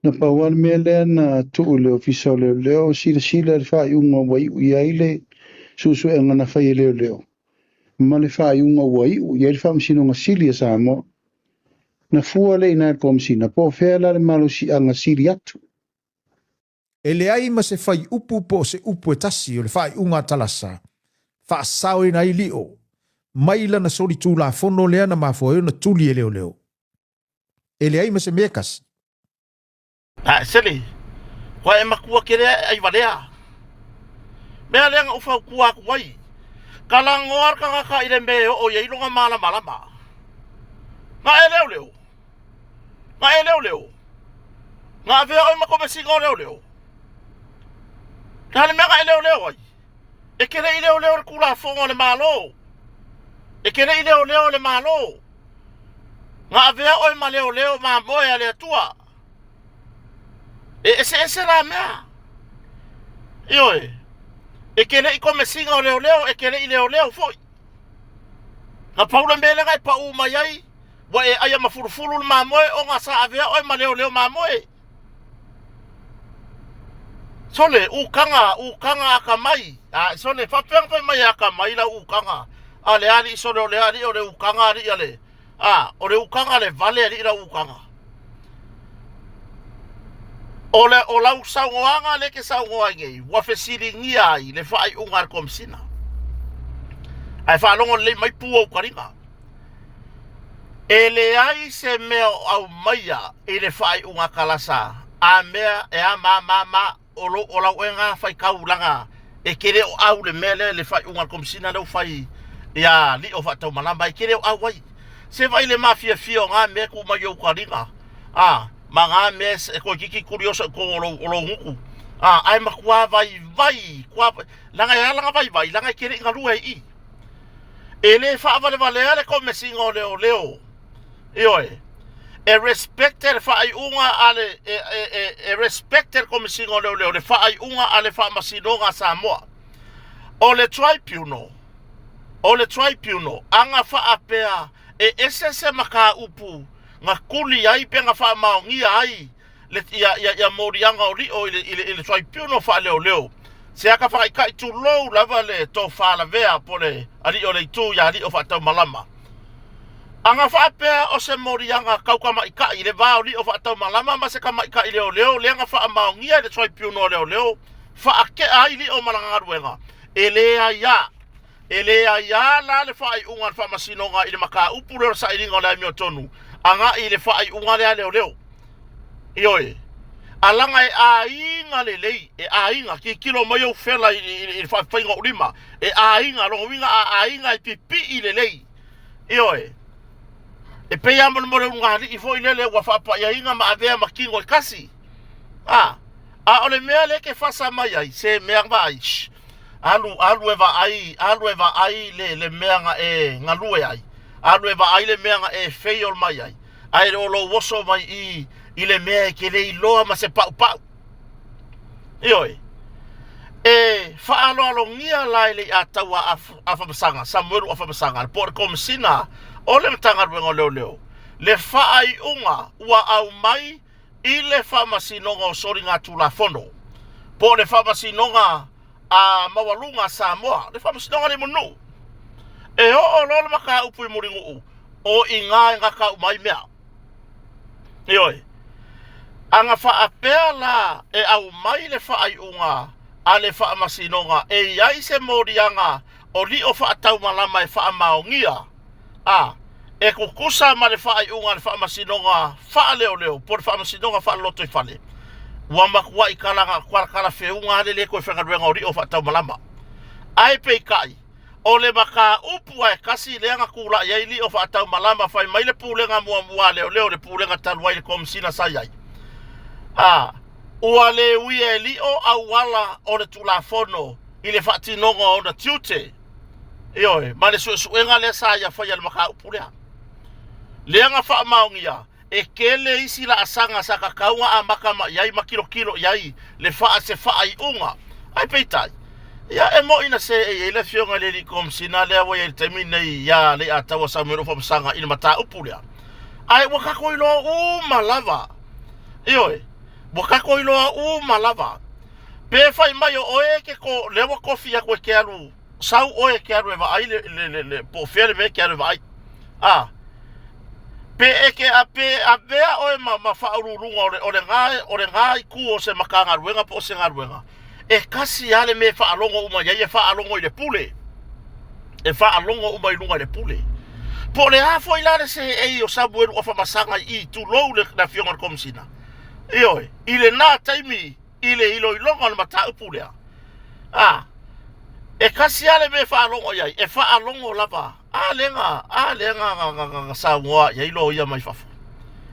na pawal mele na tu le ofisa le sila fa yunga wai uyaile susu enga na fa le male fa yunga wai uyaile fa msino nga sili sa mo na fua le na komsina po fela le malo si anga sili atu E le ai ma se fai upu po se upu e tasi o le fai unga talasa. Fa sao ina i lio. Maila na soli tu la fono lea na mafoe na tuli e leo leo. E le ai ma se mekas. Seli. Kwa e makua kere ai valea. Mea leanga ufa kua kuai. Kala ngoar ka ngaka ile meo o ye ilunga mala malama. Nga e leo leo. Nga e leo leo. Nga vea oi makome singo leo leo. Kale mea nga e leo leo ai. E kere i leo leo kula fongo le malo. E kere i leo leo le malo. Nga vea oi ma leo leo ma moya le tua. Ese la mea. Ioe. E kere i kome singa o leo leo, e kere i leo leo foi. Nga paula mele ngai pa uma yai. Wa e aya mafurufuru ma moe o nga sa avea oi ma leo leo ma moe. Sole, ukanga akamai. Sole, whapeng pai mai akamai la ukanga. Ale ali, sole ole ali, ole ukanga ali ale. Ole ukanga le vale ali la ukanga. Ole ola usaungoanga le ke saungoange. Wafesili ngia ai, le whaai ungar komsina. Ai whaalongo le mai pua ukaringa. E le ai se mea au maia, e le whaai unga kalasa. A mea, e a ma. Ola wenga fai kaulanga e kere o au le mele le fai unga komsina le fai ya li o fatau malamba e kere o au wai se vai le mafia fio nga me ku ma yo kwaringa manga me e ko kiki kurioso ko lo nguku ai makua vai kwa langa vai langa kere ngalu ai ele fa vale ko mesingo leo ioe e respecter fai unga ale e respecter como singo leo le fai unga ale fa masinonga Samoa o le tribunal anga fa apea e ese se maka upu nga kuli ai pe nga fa maongi ai le ya morianga o ile tribunal fa leo se aka fa kai tu low lava le to fa la vea pole ali o le tu ya ali o fa ta malama anga whaapea o se morianga kaukama ika i le vau li o whaatau malama ma se kama ika i leo le anga wha maongia le tribunal leo whaake ai li o malangaruenga e lea ia la le whaai unga wha masinonga i le maka upu leo sa iringa o le amio tonu anga i le whaai unga leo ioe alanga e ainga le lei e ainga ki kilo mai au fela i le whainga urima e ainga longo winga ainga i pipi i le lei ioe e pe ya mo ngari i foi lele wa fa pa ya inga ma avea makingo kasi ole mea le ke fasa mai ai se mea vai alu eva ai le mea nga e ngalue ai alu eva ai le mea nga e feiol mai ai o lo woso mai i le mea ke le iloa ma se pau ioe e fa alo ngia lai le atawa afa masanga samuelu afa masanga por komsina o le mtanga ruengo leo le whaai unga ua au mai i le whamasinonga o sori ngā tula fono po le whamasinonga a mawalunga Samoa le whamasinonga le munu e o lolo maka upu i muringu o i ngā ka umai mea ioe anga whaapea la e au mai le whaai unga a le whamasinonga e iai se morianga o li o whaatau malama e whaamaongia e kukusa ma le whaai unga le wha masinonga wha leo por wha masinonga wha loto i whale ua makua i kalanga kala whiunga le koe whangaruenga o ri o wha malama ai pei kai o le maka upu ai kasi leanga kula iai li o wha malama whai mai le pūlenga mua leo le pūlenga taluai le komsina sai ai ua le uia e li o awala o le tulafono i le wha tinonga o na tiute ioe ma le suenga le sa ia whai al maka upu lea leanga wha maongia e kele isi la asanga sa kakaunga a makama iai makilo iai le wha se wha ai unga ai peitai ia e mo ina se e le fionga le li komsina le awa e te minei ia le atawa sa mero whamsanga ina mata upu lea ai wakako ilo malava ioe Wakako iloa malava. Pe fai mai o oe ke ko lewa kofi ya koe ke alu. Sau oe ke alu eva ai le po fere me ke alu eva ai. Pe eke a vea oe ma whaururunga ore ngai ku o se makanga ruenga po se ngaruenga. E kasi ale me whaalongo uma ia whaalongo i le pule. E whaalongo uma i lunga le pule. Po le hafo ilare se ei o sabueru o whamasanga i tu lou le na fionga le komisina. Ioe, ile nā taimi, ile ilo ilonga le mata upulea. E kasi ale me whaalongo iai, e whaalongo lava. Alenga sa ngoa ia ilo ia mai fafu.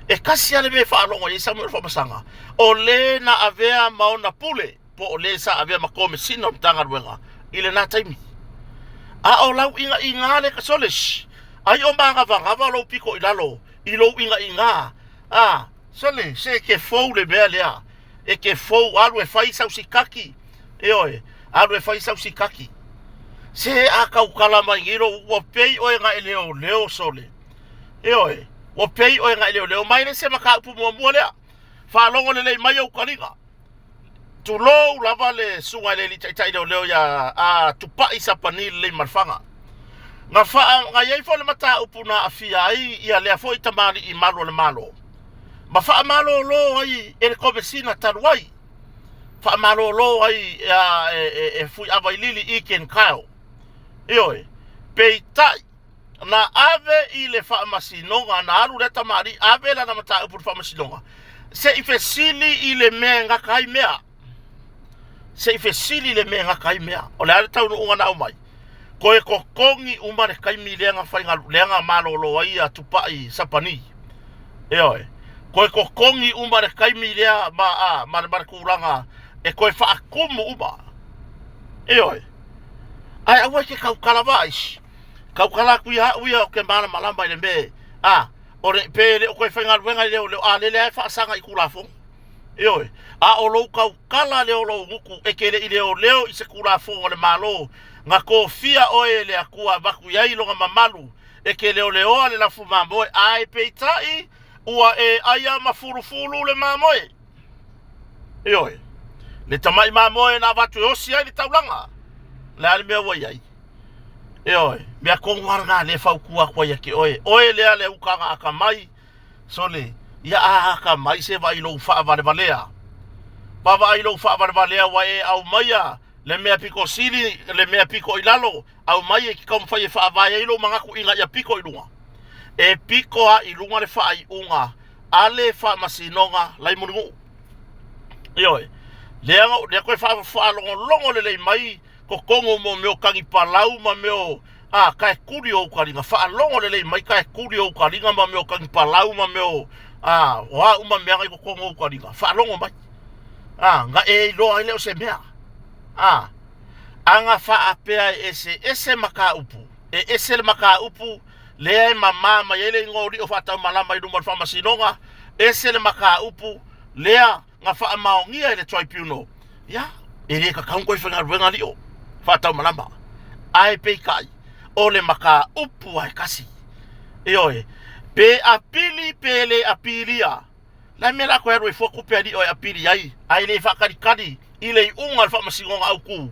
E kasi ale me whaalongo iai samueru whamasanga. O le na avea maona pule, po o le sa avea makomisina o mtanga ruenga. Ile nā taimi. O lau inga le kasolesh. Ai o mga vangava lo piko ilalo, ilo inga. Sole, se ke fou le mea lea. E ke fou alu e fai sau sikaki. Alu e fai sau sikaki. Se a kaukala mai ngiro, ua pei oe nga leo sole. Ua pei oe nga leo. Maile se maka upu mua lea. Whalongo le mai au karinga. Tulou lava le sunga le li taitai leo ya tupai sa panil le marfanga. Nga yei fo le mata upu na afia ai ia lea fo itamari i malo le malo. Ma wha malo lo ai e le komesina taruai. Wha malo lo ai e fui awai lili i ken kao. Pei tai. Na ave i le wha masinonga, na aru le tamari, ave la na mata upu wha masinonga. Se i fe sili i le mea ngakai mea. Se i fe sili le mea ngakai mea. O le ale taunu unga na umai. Koe kokongi umare kaimi leanga whainga leanga malolo ai a tupai sapani. Koe kokongi umare kaimi lea ma kuranga e koe whaakumu uma. Ai awa ke kaukala vais. Kaukala kuia uia o ke mana malamba ile me. Ore pele o koe whainga luenga leo lele ai whaasanga i kulafong. O lou kaukala leo lo muku e kele i leo i se kulafong o le malo. Nga kofia oe le akua baku iai longa mamalu e ke leo ale la fu mamoe ai peitai ua e aia mafurufulu le mamoe. Le tamai mamoe na watu e osi ai le taulanga. Le ale mea wai ai. Mea kongwaranga le faukua kwa ia ke oe. Oe le ale ukanga aka mai. Sole, ia aka mai se vai lo faa vale valea. Bava ai lo faa vale valea wa e au maia. Le mea piko sili, le mea piko ilalo, au mai e ki kaumwhai e whaavai ilo mangaku inga ia piko ilunga. E piko a ilunga le whaai unga, ale wha masinonga lai muringu. Lea koe whaalongo le lei mai, ko kongo mo meo kangi palau ma meo, kai kuri o ukaringa, whaalongo le lei mai kai kuri o ukaringa ma meo kangi palau ma meo, wa uma mea ngai ko kongo ukaringa, whaalongo mai. Nga e iloa ai leo se mea. Anga wha apea ese maka upu. Ese le maka upu, lea e mama ma yele ngori o whatau malama i rumar whamasinonga. Ese le maka upu, lea nga wha maongia e le tribunal. E le ka kaungoi whenga ruenga lio. Whatau malama. Ai pei kai. O le maka upu ai kasi. Pe apili pe le apilia. La mera koe roi foku pe ali o apili ai. Ai le whakarikari. Ile unga fa masingonga au ku.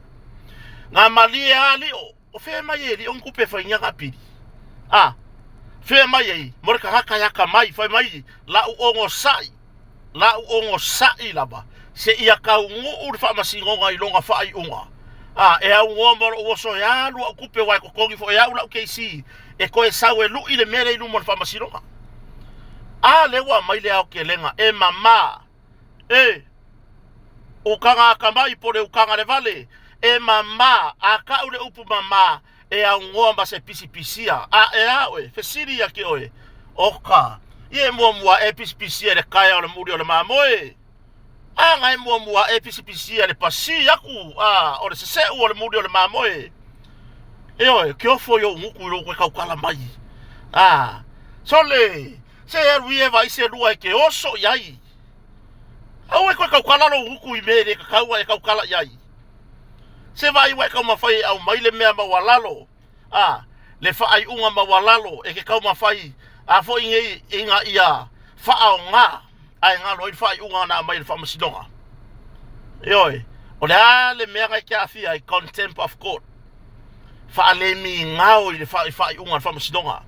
Nga mali ali o fe mai eli on kupe fa nyanga pili. Fe mai ei, morka haka yaka mai fa mai la u ongo sai. La u ongo sai laba. Se ia ka ngu fa masingonga ilonga fa ai unga. E au ngomor o so ya lu kupe wai ko kongi fo ya ula KC. E ko e sawe lu ile mere lu mon fa masingonga. Le wa mai le au kelenga e mama. Ukanga akamai pore ukanga le vale. E mama, aka ule upu mama. E au ngomba se pisi-pisia. Fesiri ya ki oe. Oka. Ie mua e pisi-pisia le kaya o le muri o le mamoe. Ngai mua e pisi-pisia le pasi yaku. O le sese o le muri o le mamoe. Kio fo yo nguku ilo kwe kaukala mai. Sole. Se e vai se lua e ke oso yai. Au e koe kaukala lo huku I mere ka kaua e kaukala iai. Se vai wai kau mawhai au maile mea mawalalo. Le whaai unga mawalalo e ke kau mawhai. A fo inga ia whaao ngā. ai ngalo i fai unga na mai fa masidonga yoi o le ale mea ngai kia fi ai contempt of court fa le mi ngao i fai unga fa masidonga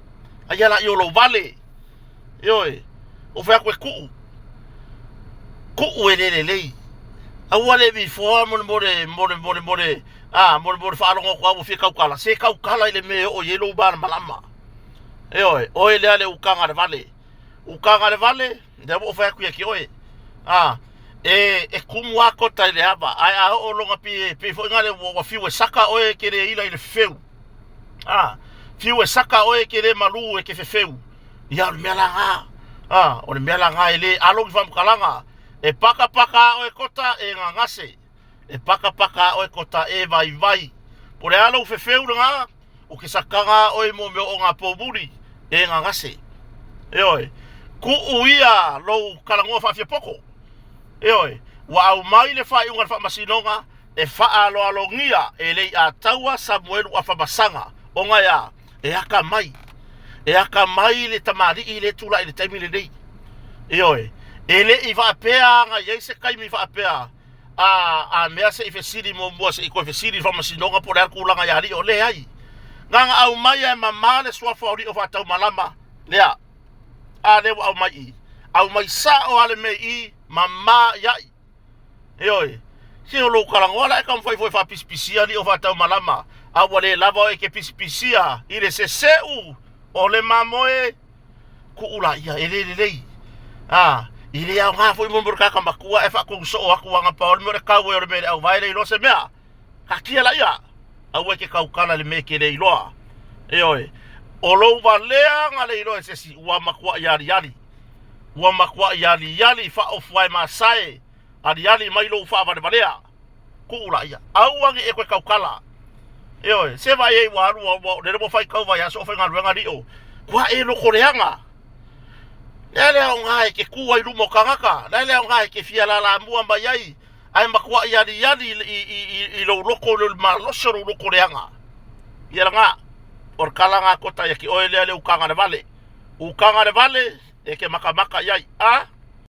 ai ala i lo vale yoi o fa kwe ku le au wale vi fo more more fa longo kwa fi kaukala se kaukala ile me o yelo bar malama yoi o ile ale ukanga le vale ndebo fa ku ki oi e kumu wako tai le hava ai a o longa pi fo ngale wo fiwe saka o kere ila ile feu fiwe saka o kere malu e ke feu ya melanga o melanga ile alo fam kalanga e paka o kota e ngangase e paka o kota e vai por alo feu nga o ke sakanga o mo o nga poburi e ngangase oi ku uia lo kalango fa fi poko oi wa au mai le fai unga fa masinonga e fa alo alongia e le a taua Samuel wa fa basanga onga ya e aka mai le tamari ile tula ile taimi le dei oi ele i va pea nga yese kai mi va pea a mea se ife siri mo mo se iko ife siri fa masinonga por ar kulanga ya ri ole ai nga au mai e mama le swa fori o fa tau malama lea ale au mai sa o ale me i mama ya oi si o lo kalangola e kam foi fa pispisia li o fa tau malama a wale lava e ke pispisia ile se seu o le mamoe ku ula ia ele ile ya nga foi mo burka makua e fa ku so aku nga paul mo ka we o me au vai le lo se mea ka kia la ia au e ke kaukala le me ke le iloa oi o lo valea nga le ilo se si wa makua yali fa ofwai masai yali mai lo fa valea kula ia au wangi e ko kaukala oi se vai e wa le mo fai kau vai aso fa nga rio kwa e lo koreanga le nga e ke kuai lumo kangaka le nga e ke fiala la mua mai ai makua yali i lo loko le maloso lo koreanga ia nga or kalanga kota ya ki oele ukanga de vale e ke makamaka yai